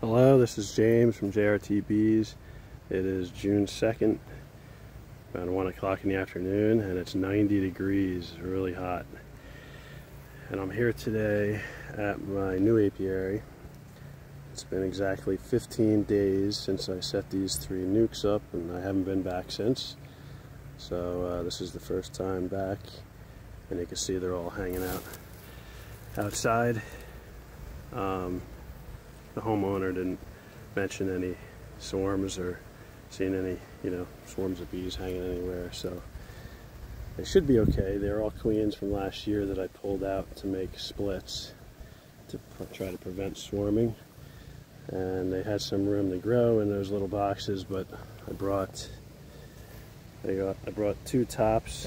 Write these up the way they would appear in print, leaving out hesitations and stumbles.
Hello, this is James from JRT Bees. It is June 2nd, about 1 o'clock in the afternoon, and it's 90 degrees, really hot. And I'm here today at my new apiary. It's been exactly 15 days since I set these 3 nukes up, and I haven't been back since. So this is the first time back, and you can see they're all hanging out outside. The homeowner didn't mention any swarms or seen any, swarms of bees hanging anywhere, so they should be okay. They're all queens from last year that I pulled out to make splits to try to prevent swarming, and they had some room to grow in those little boxes, but I brought 2 tops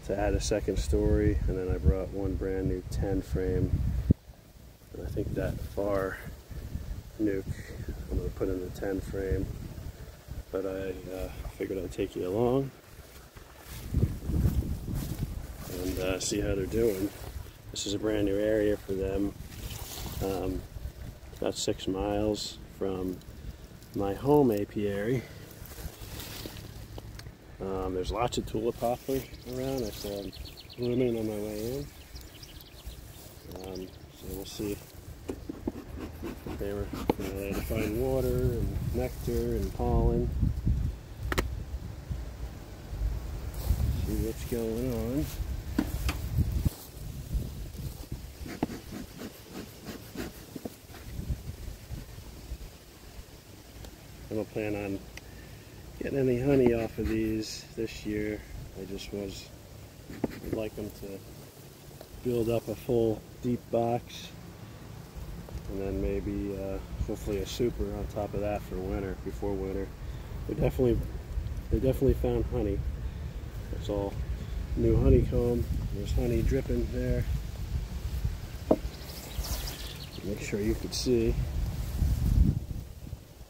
to add a second story, and then I brought 1 brand new 10 frame, and I think that far nuke I'm going to put in the 10 frame, but I figured I'd take you along and see how they're doing. This is a brand new area for them, about 6 miles from my home apiary. There's lots of tulip poplar around. I saw them blooming on my way in, so we'll see. They had to find water and nectar and pollen. See what's going on. I don't plan on getting any honey off of these this year. I'd like them to build up a full deep box, and then maybe hopefully a super on top of that for winter, before winter. They definitely found honey. It's all new honeycomb. There's honey dripping there. Make sure you can see.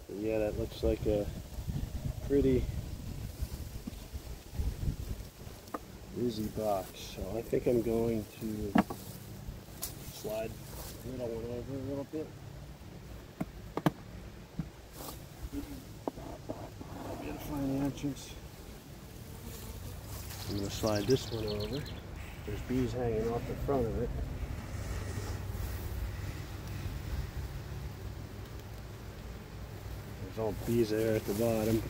But yeah, that looks like a pretty busy box. So I think I'm going to slide the middle one over a little bit. I'll be able to find the entrance. I'm going to slide this one over. There's bees hanging off the front of it. There's all bees there at the bottom.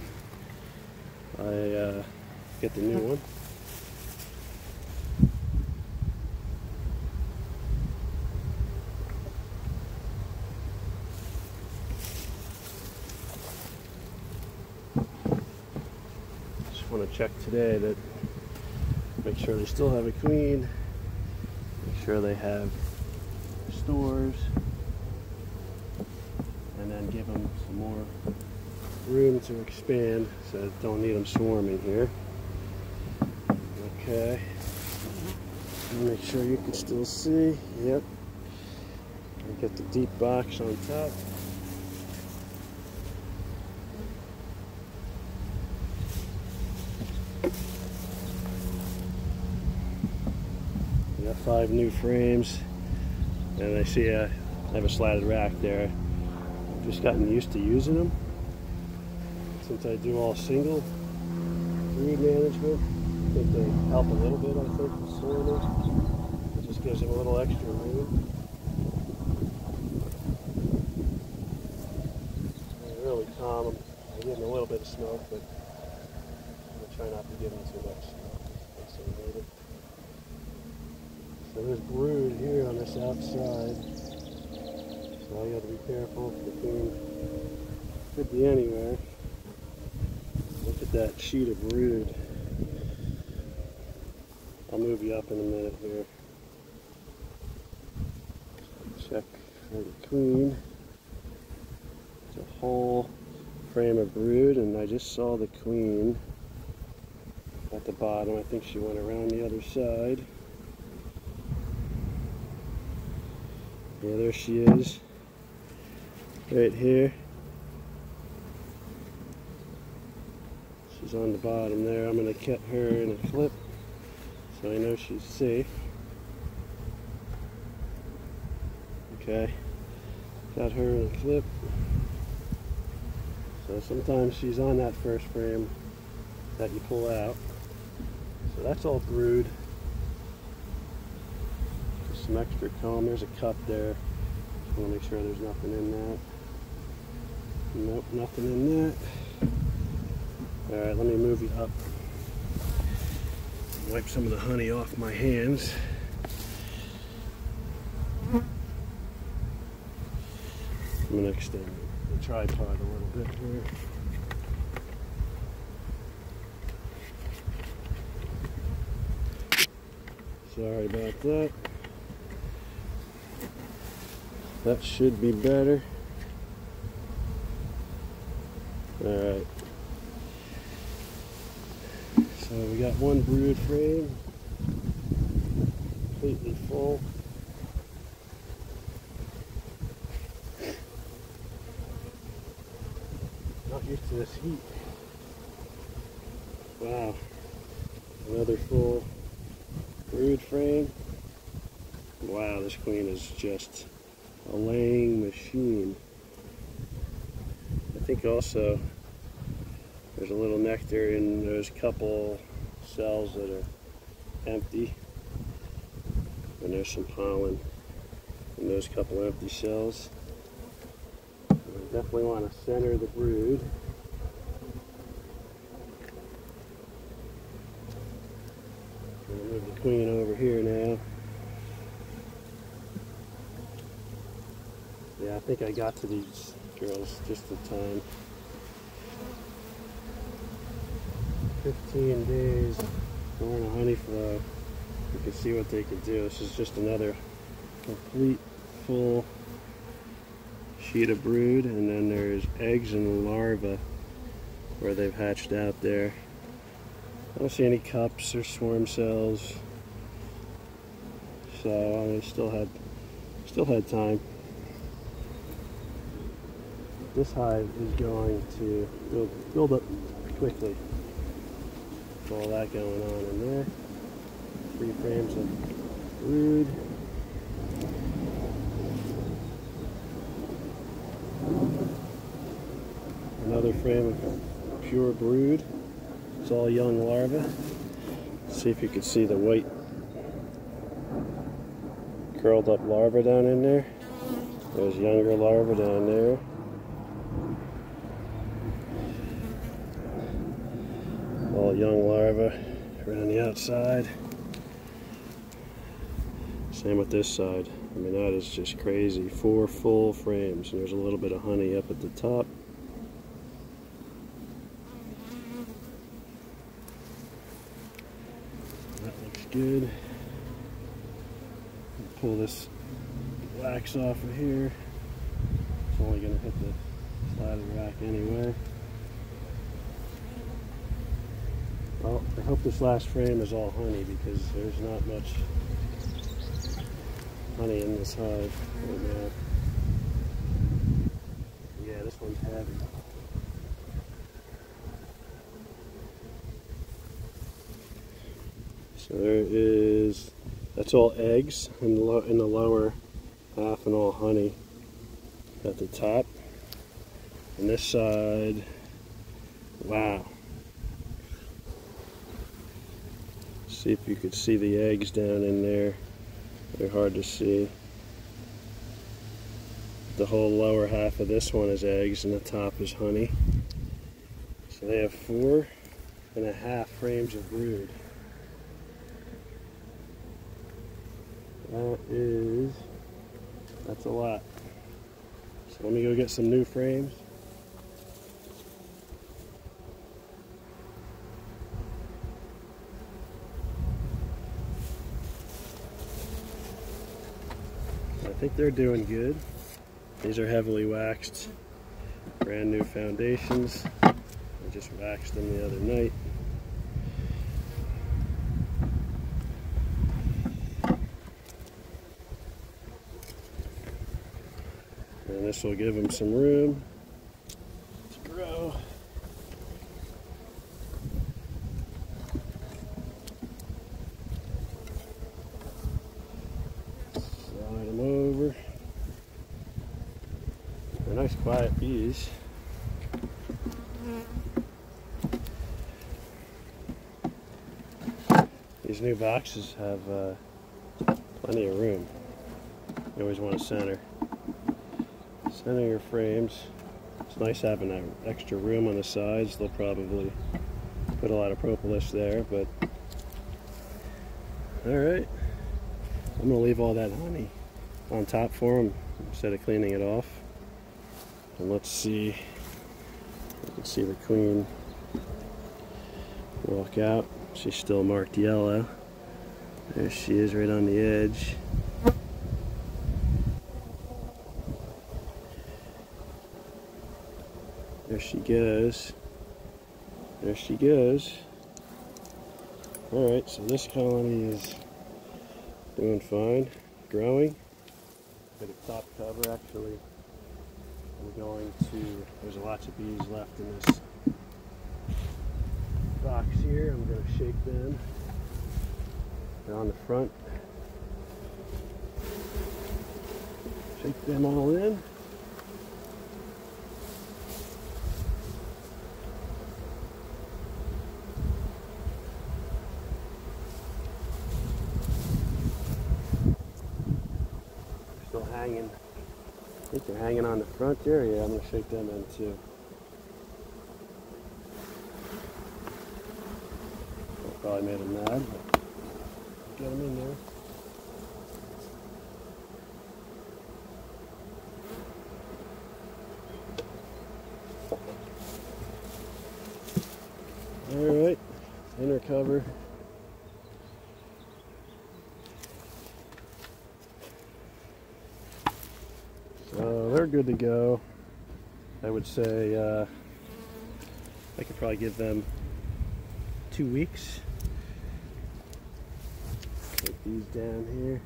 I get the new one. Want to check today that make sure they still have a queen, make sure they have stores, and then give them some more room to expand, so don't need them swarming here. Okay, make sure you can still see. Yep, and get the deep box on top. Got 5 new frames, and I see I have a slatted rack there. I've just gotten used to using them since I do all single brood management. I think they help a little bit, I think, with swarming. It just gives them a little extra room. They really calm them. I give them a little bit of smoke, but I'm going to try not to give them too much smoke. So there's brood here on this outside, so I got to be careful. The queen could be anywhere. Look at that sheet of brood. I'll move you up in a minute here. Check for the queen. It's a whole frame of brood, and I just saw the queen at the bottom. I think she went around the other side. Yeah, there she is, right here. She's on the bottom there. I'm going to cut her in a clip so I know she's safe. Okay, Got her in a clip. So sometimes she's on that first frame that you pull out. So that's all brood. Just some extra comb. There's a cup there. I want to make sure there's nothing in that. Nope, nothing in that. Alright, let me move you up. Wipe some of the honey off my hands. I'm going to extend the tripod a little bit here. Sorry about that. That should be better. Alright. So we got one brood frame, completely full. Not used to this heat. Wow. Another full brood frame. Wow, this queen is just a laying machine. I think also there's a little nectar in those couple cells that are empty, and there's some pollen in those couple empty cells. So we definitely want to center the brood. I'm going to move the queen over here now. Yeah, I think I got to these girls just in time. 15 days during a honey flow. You can see what they can do. This is just another complete full sheet of brood, and then there's eggs and larvae where they've hatched out there. I don't see any cups or swarm cells, so I still had time. This hive is going to build up quickly. All that going on in there. 3 frames of brood. Another frame of pure brood. It's all young larvae. Let's see if you can see the white curled up larvae down in there. There's younger larvae down there. All young larvae around the outside. Same with this side. I mean, that is just crazy. 4 full frames, and there's a little bit of honey up at the top. That looks good. Pull this wax off of here. It's only going to hit the side of the rack anyway. Well, I hope this last frame is all honey, because there's not much honey in this hive right now. Yeah, this one's heavy. So that's all eggs in the lower half, and all honey at the top. And this side, wow. See if you could see the eggs down in there. They're hard to see. The whole lower half of this one is eggs, and the top is honey. So they have 4.5 frames of brood. That's a lot. So let me go get some new frames. I think they're doing good. These are heavily waxed, brand new foundations. I just waxed them the other night. And this will give them some room to grow. Slide them over. quiet bees. These new boxes have plenty of room. You always want to center your frames. It's nice having that extra room on the sides. They'll probably put a lot of propolis there, but alright. I'm going to leave all that honey on top for them instead of cleaning it off. And let's see. You can see the queen walk out. She's still marked yellow. There she is right on the edge. There she goes. There she goes. Alright, so this colony is doing fine, growing. Bit of top cover actually. I'm going to, there's lots of bees left in this box here. I'm going to shake them. They're on the front. Shake them all in. Still hanging. I think they're hanging on the front there. Yeah, I'm going to shake them in too. I probably made them mad, but get them in there. Alright, inner cover. So they're good to go. I would say I could probably give them 2 weeks. Put these down here.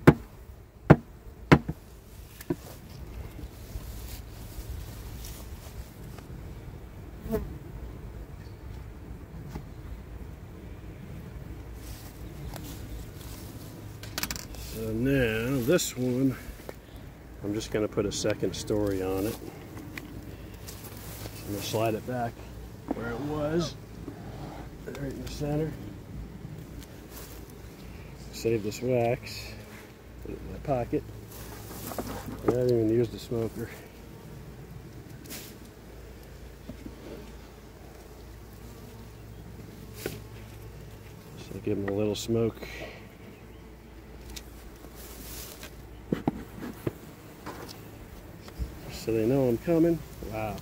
So now this one, I'm just going to put a second story on it. I'm going to slide it back where it was, right in the center. Save this wax, put it in my pocket. I haven't even used the smoker. So give them a little smoke. So they know I'm coming. Wow.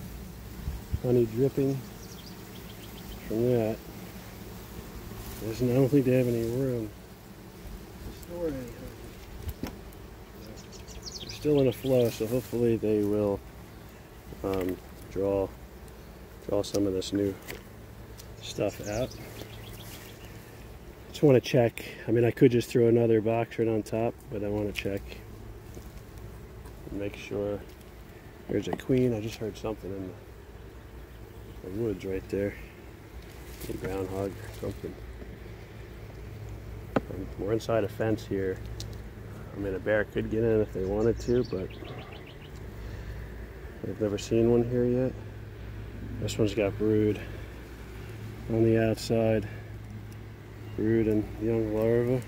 Honey dripping from that. I don't think they have any room to store any honey. They're still in a flow, so hopefully they will draw some of this new stuff out. Just want to check. I mean, I could just throw another box right on top, but I want to check and make sure. There's a queen. I just heard something in the woods right there. A groundhog or something. We're inside a fence here. I mean, a bear could get in if they wanted to, but I've never seen one here yet. This one's got brood on the outside. Brood and young larvae.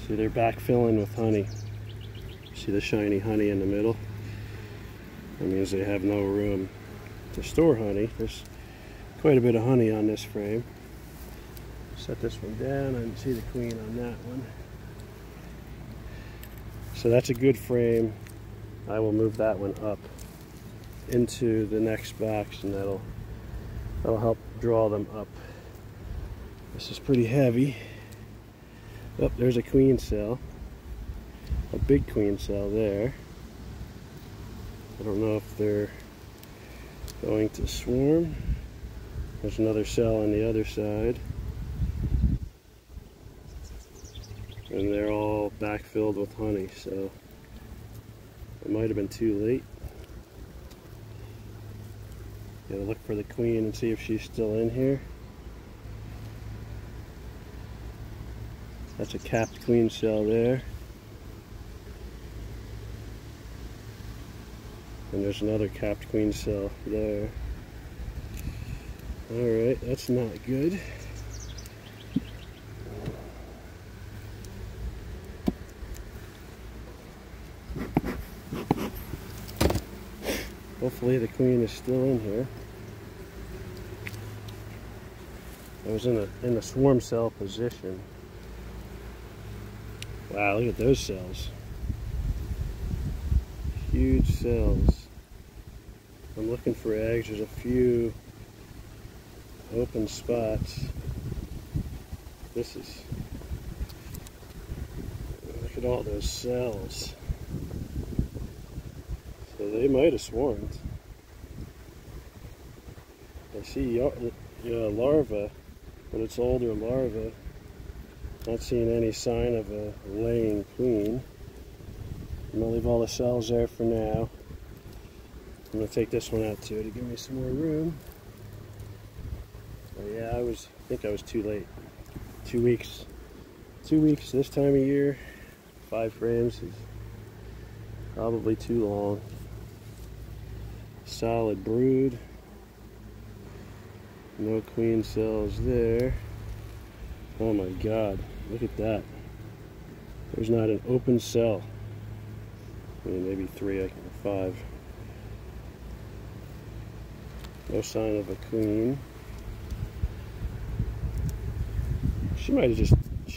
See, they're backfilling with honey. See the shiny honey in the middle? That means they have no room to store honey. There's quite a bit of honey on this frame. Set this one down and see the queen on that one. So that's a good frame. I will move that one up into the next box, and that'll help draw them up. This is pretty heavy. Oh, there's a queen cell. A big queen cell there. I don't know if they're going to swarm. There's another cell on the other side. And they're all backfilled with honey, so it might have been too late. Gotta look for the queen and see if she's still in here. That's a capped queen cell there. And there's another capped queen cell there. Alright, that's not good. Hopefully the queen is still in here. I was in a swarm cell position. Wow, look at those cells. Huge cells. I'm looking for eggs. There's a few open spots. This is... Look at all those cells. So they might have swarmed. I see larvae, but it's older larvae. Not seeing any sign of a laying queen. I'm gonna leave all the cells there for now. I'm gonna take this one out too to give me some more room. But yeah, I think I was too late. 2 weeks. 2 weeks this time of year. 5 frames is probably too long. Solid brood. No queen cells there. Oh my god, look at that. There's not an open cell. I mean, maybe 3, or 5. No sign of a queen. She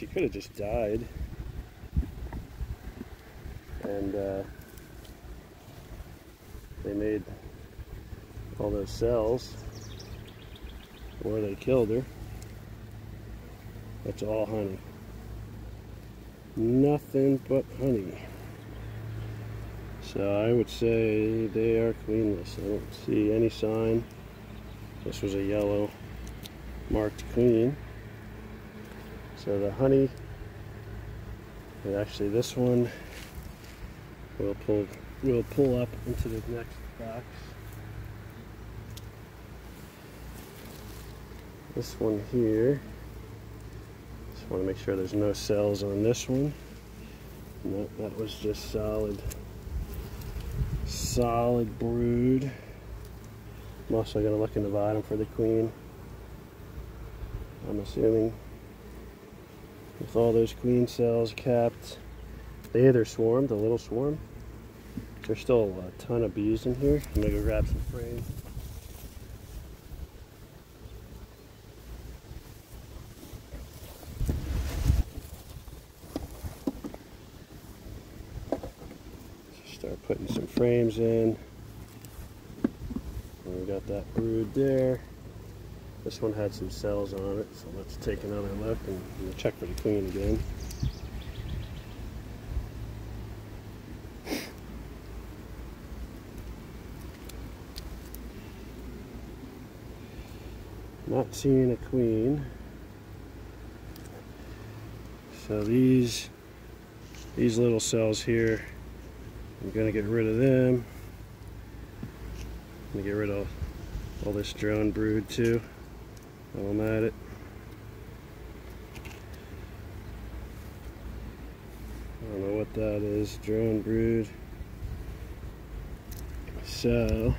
could have just died. And they made all those cells, or they killed her. That's all honey. Nothing but honey. So I would say they are queenless. I don't see any sign. This was a yellow marked queen. So the honey, and actually this one we'll pull up into the next box. This one here. Just want to make sure there's no cells on this one. No, that was just solid brood. I'm also going to look in the bottom for the queen. I'm assuming with all those queen cells capped, they either swarmed, a little swarm. There's still a ton of bees in here. I'm going to go grab some frames. Start putting some frames in. And we got that brood there. This one had some cells on it, so let's take another look and check for the queen again. Not seeing a queen. So these little cells here, I'm going to get rid of them. I'm going to get rid of all this drone brood too while I'm at it. I don't know what that is, drone brood. So,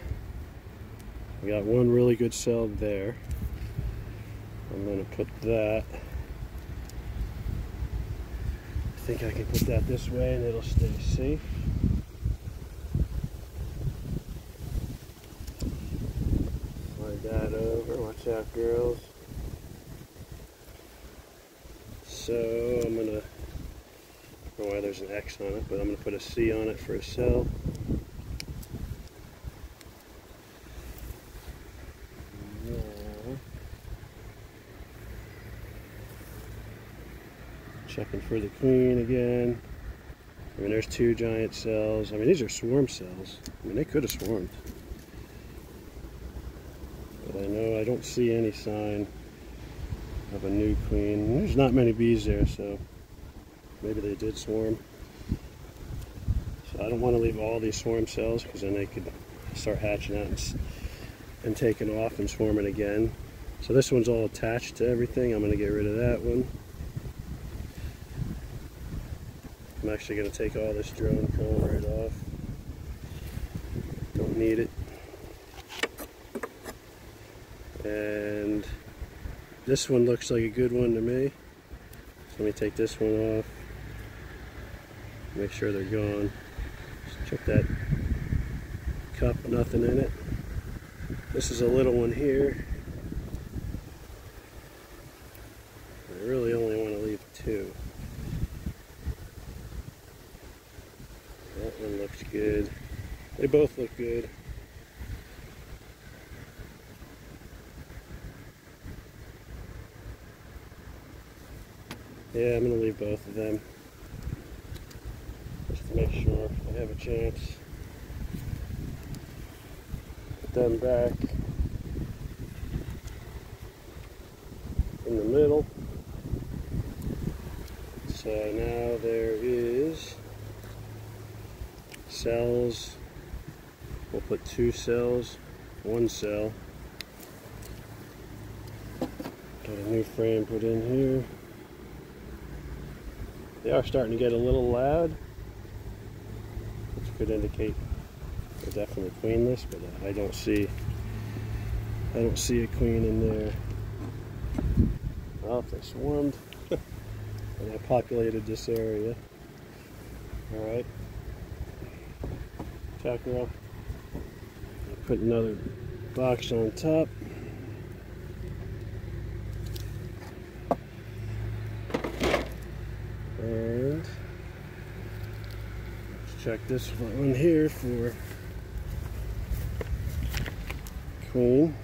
we got one really good cell there. I'm going to put that. I think I can put that this way and it'll stay safe. Slide that over. Watch out, girls. So I'm going to, I don't know why there's an X on it, but I'm going to put a C on it for a cell. Checking for the queen again. I mean, there's 2 giant cells. I mean, these are swarm cells. I mean, they could have swarmed. But I know I don't see any sign of a new queen. There's not many bees there, so maybe they did swarm. So I don't want to leave all these swarm cells because then they could start hatching out and taking off and swarming again. So this one's all attached to everything. I'm going to get rid of that one. I'm actually going to take all this drone comb right off. Don't need it. And this one looks like a good one to me. So let me take this one off. Make sure they're gone. Just check that cup, nothing in it. This is a little one here. I really only want to leave 2. That one looks good. They both look good. Yeah, I'm going to leave both of them. Just to make sure I have a chance. Put them back in the middle. So now there is cells. We'll put 2 cells, 1 cell. Got a new frame put in here. They are starting to get a little loud, which could indicate they're definitely queenless, but I don't see a queen in there. Well, if they swarmed, and I populated this area. All right, Chakra. Put another box on top. And let's check this one here for queen.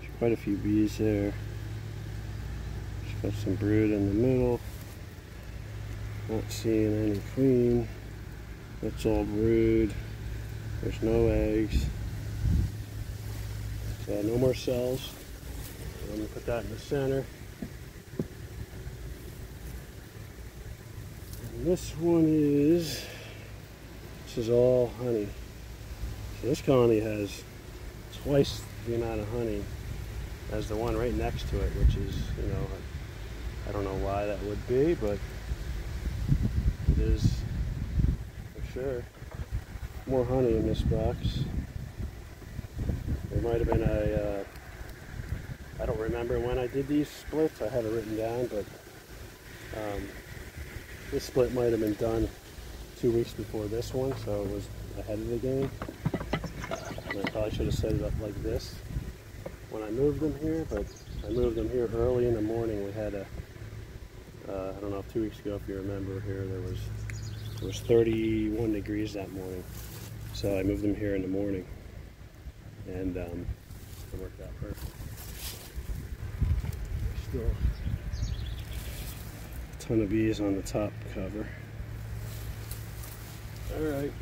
There's quite a few bees there. Just got some brood in the middle. Not seeing any queen. That's all brood. There's no eggs. So no more cells. I'm going to put that in the center. This one this is all honey. So this colony has twice the amount of honey as the one right next to it, which is, you know, I don't know why that would be, but it is for sure more honey in this box. There might have been I don't remember when I did these splits. I have it written down, but this split might have been done 2 weeks before this one, so it was ahead of the game. And I probably should have set it up like this when I moved them here, but I moved them here early in the morning. We had I don't know, 2 weeks ago, if you remember here, it was 31 degrees that morning. So I moved them here in the morning, and it worked out perfect. Still ton of bees on the top cover. Alright,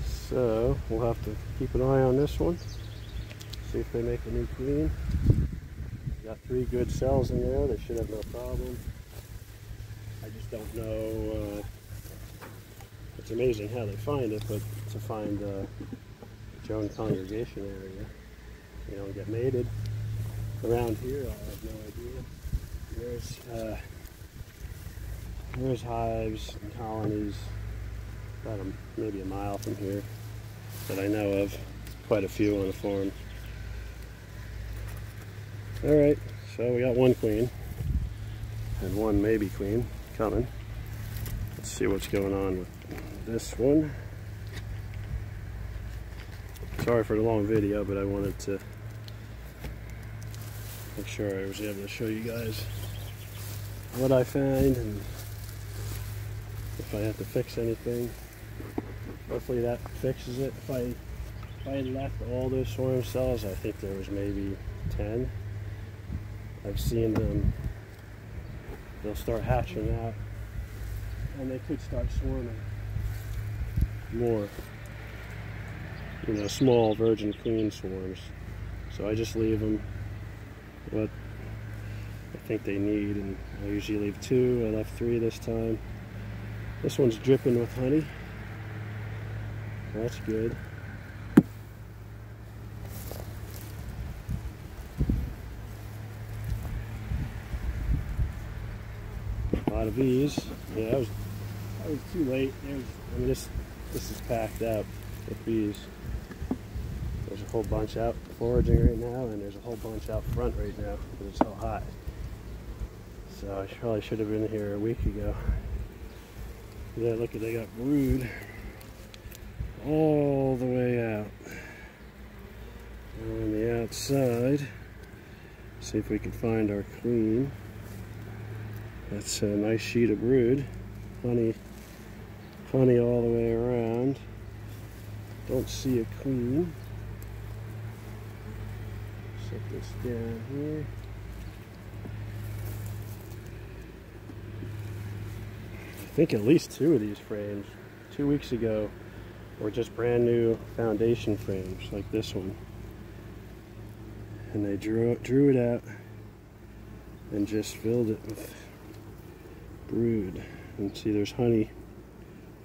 so we'll have to keep an eye on this one, see if they make a new queen. Got 3 good cells in there, they should have no problem. I just don't know, it's amazing how they find it, but to find drone congregation area, you know, and get mated around here, I have no idea. There's hives and colonies about maybe a mile from here that I know of. Quite a few on the farm. Alright, so we got 1 queen and 1 maybe queen coming. Let's see what's going on with this one. Sorry for the long video, but I wanted to make sure I was able to show you guys what I find and if I have to fix anything. Hopefully that fixes it. If I had left all those swarm cells, I think there was maybe 10. I've seen them, they'll start hatching out and they could start swarming more, you know, small virgin queen swarms. So I just leave them what I think they need, and I usually leave 2. I left 3 this time. This one's dripping with honey. That's good. A lot of bees. Yeah, I was too late. I mean, this is packed up with bees. There's a whole bunch out foraging right now, and there's a whole bunch out front right now because it's so hot. So I probably should have been here a week ago. Yeah, look, they got brood all the way out. On the outside, see if we can find our queen. That's a nice sheet of brood. Honey all the way around. Don't see a queen. Set this down here. I think at least 2 of these frames 2 weeks ago were just brand new foundation frames like this one. And they drew it out and just filled it with brood. And see, there's honey,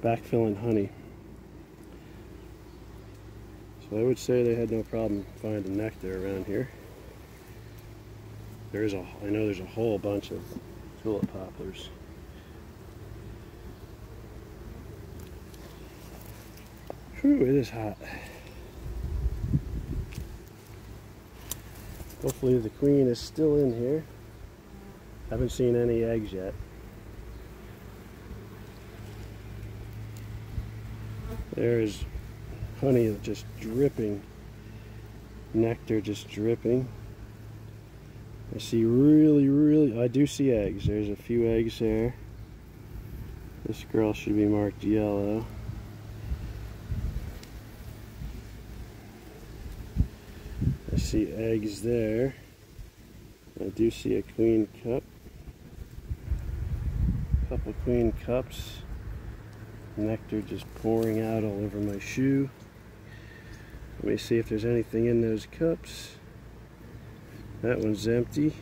backfilling honey. So I would say they had no problem finding nectar around here. I know there's a whole bunch of tulip poplars. Whew, it is hot. Hopefully the queen is still in here. Haven't seen any eggs yet. There's honey just dripping, nectar just dripping. I see I do see eggs. There's a few eggs there. This girl should be marked yellow. I see eggs there. I do see a queen cup. Couple queen cups. Nectar just pouring out all over my shoe. Let me see if there's anything in those cups. That one's empty.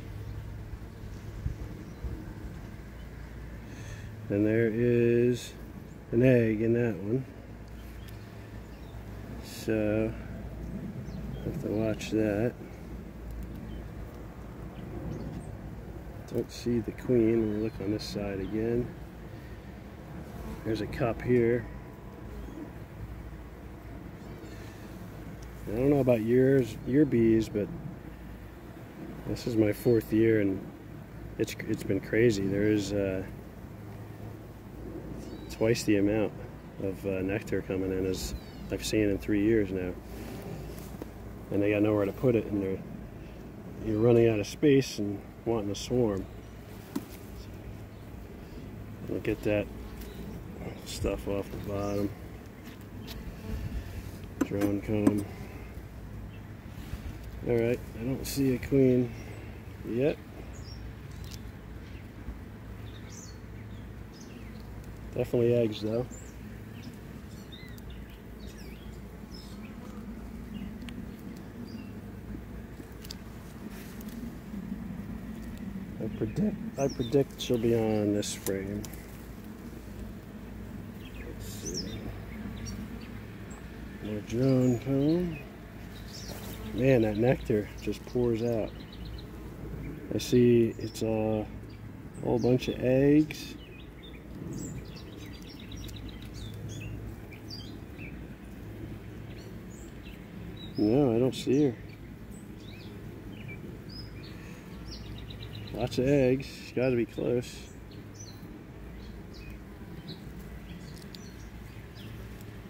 And there is an egg in that one. So I have to watch that. Don't see the queen. Let me look on this side again. There's a cup here. I don't know about your bees, but this is my 4th year, and it's been crazy. There's twice the amount of nectar coming in as I've seen in 3 years now, and they got nowhere to put it, and you're running out of space and wanting to swarm. We'll get that stuff off the bottom. Drone comb. Alright, I don't see a queen yet. Definitely eggs though. I predict she'll be on this frame. Let's see. More drone comb. Man, that nectar just pours out. I see it's a whole bunch of eggs. No, I don't see her. Lots of eggs. She's got to be close.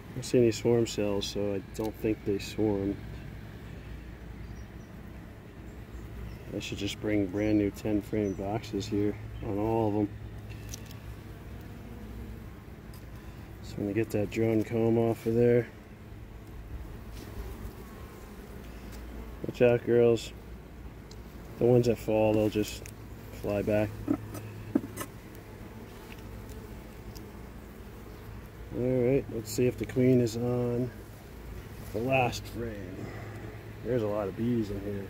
I don't see any swarm cells, so I don't think they swarm. I should just bring brand new 10 frame boxes here on all of them. So I'm going to get that drone comb off of there. Watch out, girls. The ones that fall, they'll just fly back. Alright, let's see if the queen is on the last frame. There's a lot of bees in here.